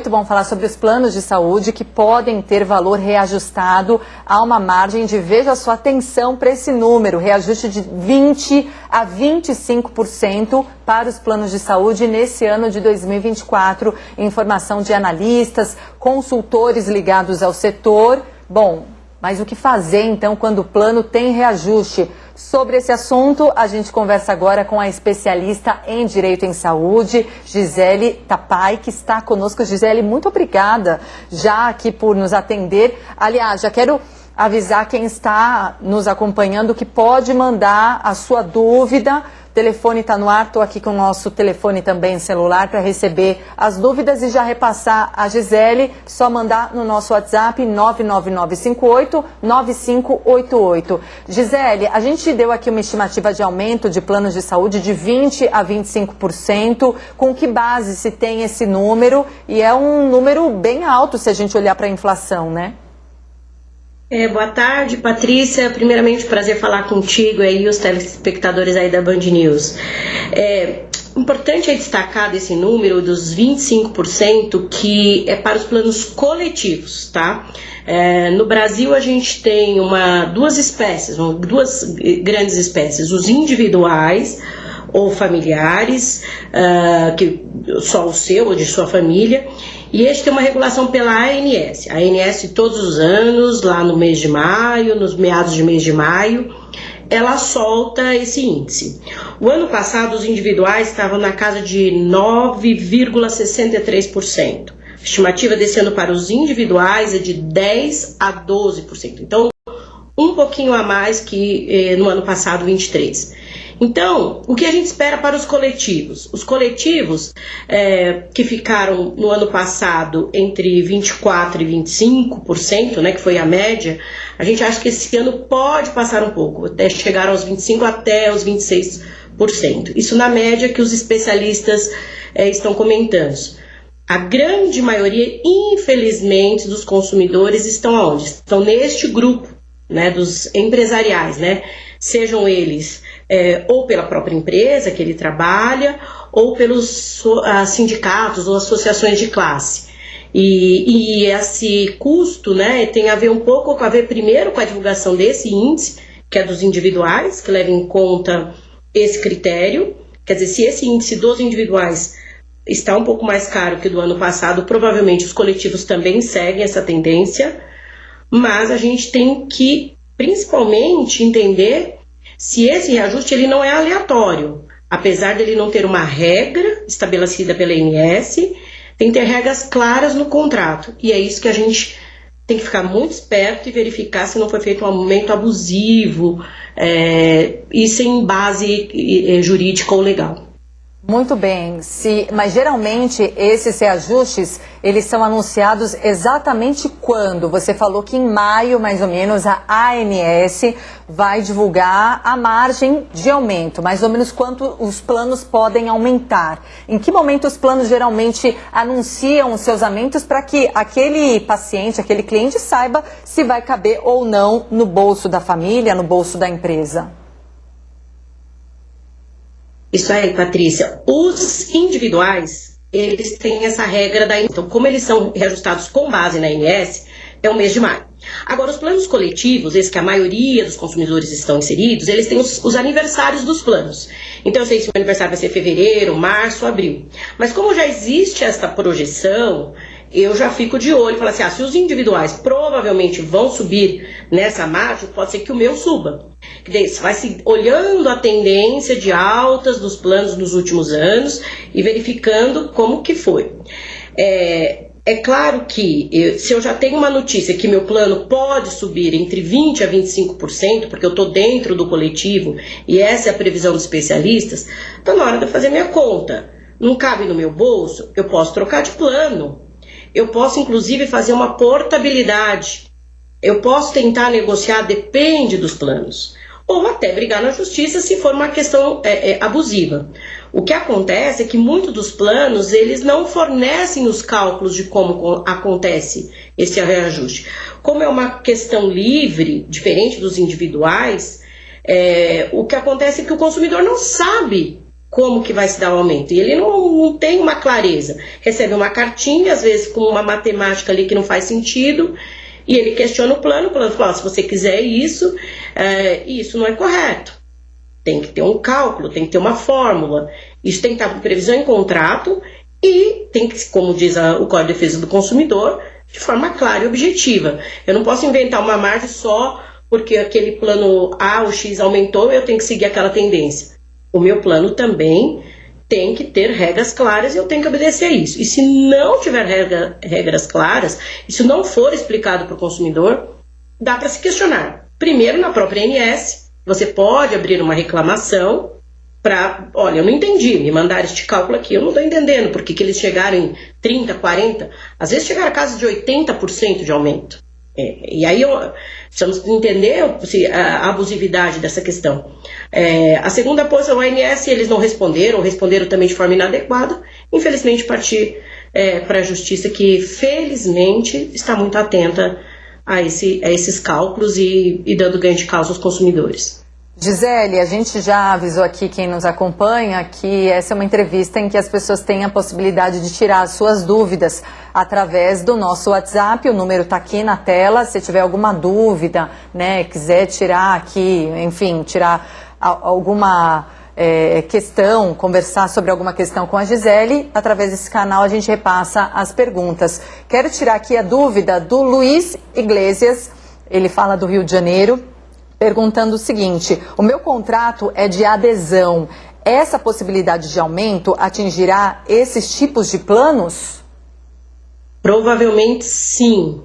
Vamos falar sobre os planos de saúde que podem ter valor reajustado a uma margem de, veja sua atenção para esse número, reajuste de 20% a 25% para os planos de saúde nesse ano de 2024. Informação de analistas, consultores ligados ao setor. Bom, mas o que fazer então quando o plano tem reajuste? Sobre esse assunto, a gente conversa agora com a especialista em Direito em Saúde, Gisele Tapai, que está conosco. Gisele, muito obrigada já aqui por nos atender. Aliás, já quero avisar quem está nos acompanhando que pode mandar a sua dúvida. O telefone está no ar, estou aqui com o nosso telefone também celular para receber as dúvidas e já repassar a Gisele. Só mandar no nosso WhatsApp 99958-9588. Gisele, a gente deu aqui uma estimativa de aumento de planos de saúde de 20% a 25%. Com que base se tem esse número? E é um número bem alto se a gente olhar para a inflação, né? Boa tarde, Patrícia. Primeiramente, prazer falar contigo e os telespectadores aí da Band News. Importante é destacar desse número dos 25% que é para os planos coletivos, tá? No Brasil a gente tem duas grandes espécies, os individuais ou familiares, que só o seu ou de sua família. E este tem uma regulação pela ANS. A ANS todos os anos, lá no mês de maio, nos meados de mês de maio, ela solta esse índice. O ano passado os individuais estavam na casa de 9,63%. A estimativa desse ano para os individuais é de 10 a 12%. Então, um pouquinho a mais que no ano passado, 23%. Então, o que a gente espera para os coletivos? Os coletivos que ficaram no ano passado entre 24% e 25%, né, que foi a média, a gente acha que esse ano pode passar um pouco, até chegar aos 25% até aos 26%. Isso na média que os especialistas estão comentando. A grande maioria, infelizmente, dos consumidores estão aonde? Estão neste grupo, né, dos empresariais, né? Sejam eles ou pela própria empresa que ele trabalha, ou pelos sindicatos ou associações de classe. E esse custo, né, tem a ver primeiro com a divulgação desse índice, que é dos individuais, que leva em conta esse critério. Quer dizer, se esse índice dos individuais está um pouco mais caro que o do ano passado, provavelmente os coletivos também seguem essa tendência, mas a gente tem que principalmente entender se esse reajuste ele não é aleatório. Apesar dele não ter uma regra estabelecida pela ANS, tem que ter regras claras no contrato. E é isso que a gente tem que ficar muito esperto e verificar se não foi feito um aumento abusivo e sem base jurídica ou legal. Muito bem, mas geralmente esses reajustes, eles são anunciados exatamente quando? Você falou que em maio, mais ou menos, a ANS vai divulgar a margem de aumento, mais ou menos quanto os planos podem aumentar. Em que momento os planos geralmente anunciam os seus aumentos para que aquele paciente, aquele cliente saiba se vai caber ou não no bolso da família, no bolso da empresa? Isso aí, Patrícia. Os individuais, eles têm essa regra da... Então, como eles são reajustados com base na ANS, é o mês de maio. Agora, os planos coletivos, esses que a maioria dos consumidores estão inseridos, eles têm os aniversários dos planos. Então, eu sei se o aniversário vai ser fevereiro, março, abril. Mas como já existe essa projeção, eu já fico de olho e falo assim, se os individuais provavelmente vão subir nessa margem, pode ser que o meu suba. Você vai se olhando a tendência de altas dos planos nos últimos anos e verificando como que foi. É claro que se eu já tenho uma notícia que meu plano pode subir entre 20% a 25%, porque eu estou dentro do coletivo e essa é a previsão dos especialistas, está na hora de eu fazer minha conta. Não cabe no meu bolso, eu posso trocar de plano. Eu posso, inclusive, fazer uma portabilidade. Eu posso tentar negociar, depende dos planos. Ou até brigar na justiça se for uma questão abusiva. O que acontece é que muitos dos planos, eles não fornecem os cálculos de como acontece esse reajuste. Como é uma questão livre, diferente dos individuais, o que acontece é que o consumidor não sabe como que vai se dar o aumento. E ele não tem uma clareza. Recebe uma cartinha, às vezes com uma matemática ali que não faz sentido, e ele questiona o plano fala, se você quiser isso, isso não é correto. Tem que ter um cálculo, tem que ter uma fórmula. Isso tem que estar com previsão em contrato e tem que, como diz o Código de Defesa do Consumidor, de forma clara e objetiva. Eu não posso inventar uma margem só porque aquele plano A ou X aumentou, eu tenho que seguir aquela tendência. O meu plano também tem que ter regras claras e eu tenho que obedecer a isso. E se não tiver regras claras, e se não for explicado para o consumidor, dá para se questionar. Primeiro, na própria ANS, você pode abrir uma reclamação para, olha, eu não entendi, me mandaram este cálculo aqui, eu não estou entendendo porque que eles chegaram em 30%, 40%, às vezes chegaram a casa de 80% de aumento. E aí precisamos entender a abusividade dessa questão. A segunda posição, o ANS, eles não responderam, ou responderam também de forma inadequada, infelizmente partir para a Justiça, que felizmente está muito atenta a esses cálculos e dando ganho de causa aos consumidores. Gisele, a gente já avisou aqui quem nos acompanha que essa é uma entrevista em que as pessoas têm a possibilidade de tirar as suas dúvidas através do nosso WhatsApp. O número está aqui na tela. Se tiver alguma dúvida, né, quiser tirar aqui, enfim, tirar alguma questão, conversar sobre alguma questão com a Gisele, através desse canal a gente repassa as perguntas. Quero tirar aqui a dúvida do Luiz Iglesias, ele fala do Rio de Janeiro, perguntando o seguinte: o meu contrato é de adesão, essa possibilidade de aumento atingirá esses tipos de planos? Provavelmente sim,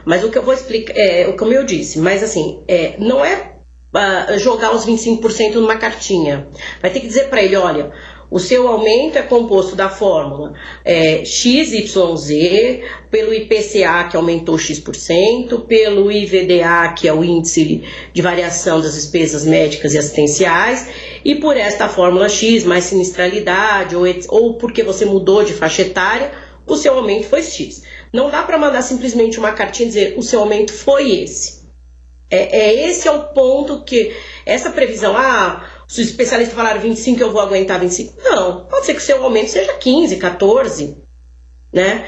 mas o que eu vou explicar, como eu disse, mas assim, não é jogar os 25% numa cartinha, vai ter que dizer para ele, olha, o seu aumento é composto da fórmula XYZ, pelo IPCA, que aumentou X%, pelo IVDA, que é o índice de variação das despesas médicas e assistenciais, e por esta fórmula X, mais sinistralidade, ou porque você mudou de faixa etária, o seu aumento foi X. Não dá para mandar simplesmente uma cartinha e dizer, o seu aumento foi esse. Esse é o ponto que essa previsão, se os especialistas falaram 25, eu vou aguentar 25. Não, pode ser que o seu aumento seja 15, 14, né?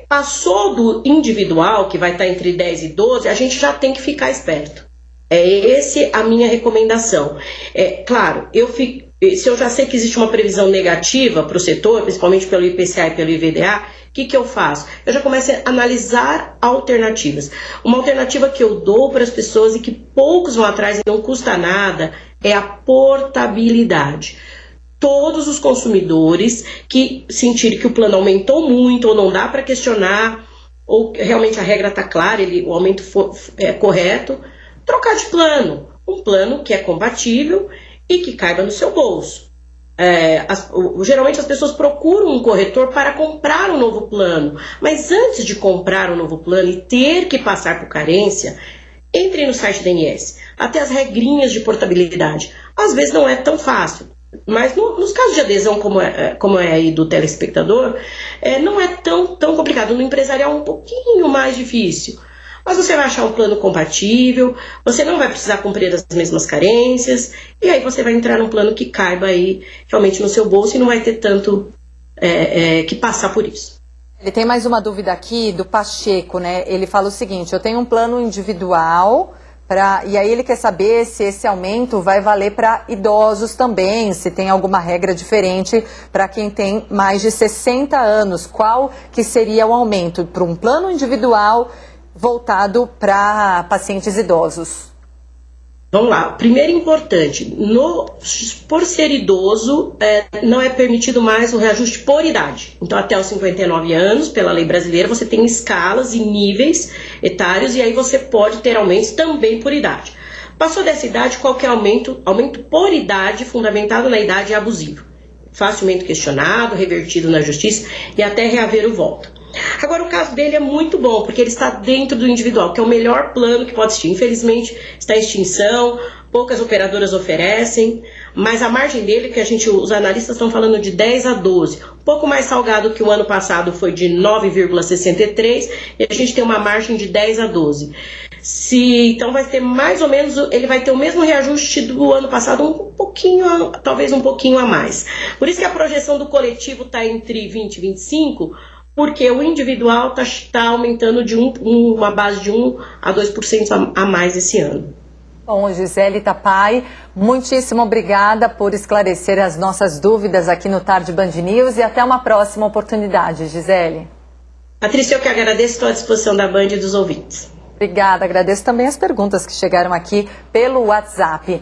Passou do individual, que vai estar entre 10 e 12, a gente já tem que ficar esperto. Essa a minha recomendação. Claro, se eu já sei que existe uma previsão negativa para o setor, principalmente pelo IPCA e pelo IVDA, o que eu faço? Eu já começo a analisar alternativas. Uma alternativa que eu dou para as pessoas e que poucos vão atrás e não custa nada é a portabilidade. Todos os consumidores que sentirem que o plano aumentou muito ou não dá para questionar, ou realmente a regra está clara, o aumento é correto, trocar de plano. Um plano que é compatível e que caiba no seu bolso. Geralmente as pessoas procuram um corretor para comprar um novo plano, mas antes de comprar um novo plano e ter que passar por carência, entre no site da ANS, até as regrinhas de portabilidade. Às vezes não é tão fácil, mas nos casos de adesão como é aí do telespectador, não é tão complicado. No empresarial é um pouquinho mais difícil. Mas você vai achar um plano compatível, você não vai precisar cumprir as mesmas carências, e aí você vai entrar num plano que caiba aí realmente no seu bolso e não vai ter tanto que passar por isso. Ele tem mais uma dúvida aqui do Pacheco, né? Ele fala o seguinte: eu tenho um plano individual, e aí ele quer saber se esse aumento vai valer para idosos também, se tem alguma regra diferente para quem tem mais de 60 anos. Qual que seria o aumento para um plano individual voltado para pacientes idosos? Vamos lá, primeiro importante, por ser idoso, não é permitido mais o reajuste por idade. Então até os 59 anos, pela lei brasileira, você tem escalas e níveis etários, e aí você pode ter aumentos também por idade. Passou dessa idade, qualquer aumento por idade, fundamentado na idade, é abusivo. Facilmente questionado, revertido na justiça e até reaver o voto. Agora, o caso dele é muito bom, porque ele está dentro do individual, que é o melhor plano que pode existir. Infelizmente, está em extinção, poucas operadoras oferecem, mas a margem dele, os analistas estão falando de 10 a 12, um pouco mais salgado que o ano passado, foi de 9,63, e a gente tem uma margem de 10 a 12. Então vai ter mais ou menos, ele vai ter o mesmo reajuste do ano passado, um pouquinho, talvez um pouquinho a mais. Por isso que a projeção do coletivo está entre 20 e 25, porque o individual está aumentando de uma base de 1 a 2% a mais esse ano. Bom, Gisele Tapai, muitíssimo obrigada por esclarecer as nossas dúvidas aqui no Tarde Band News e até uma próxima oportunidade, Gisele. Patrícia, eu que agradeço, estou à disposição da Band e dos ouvintes. Obrigada, agradeço também as perguntas que chegaram aqui pelo WhatsApp.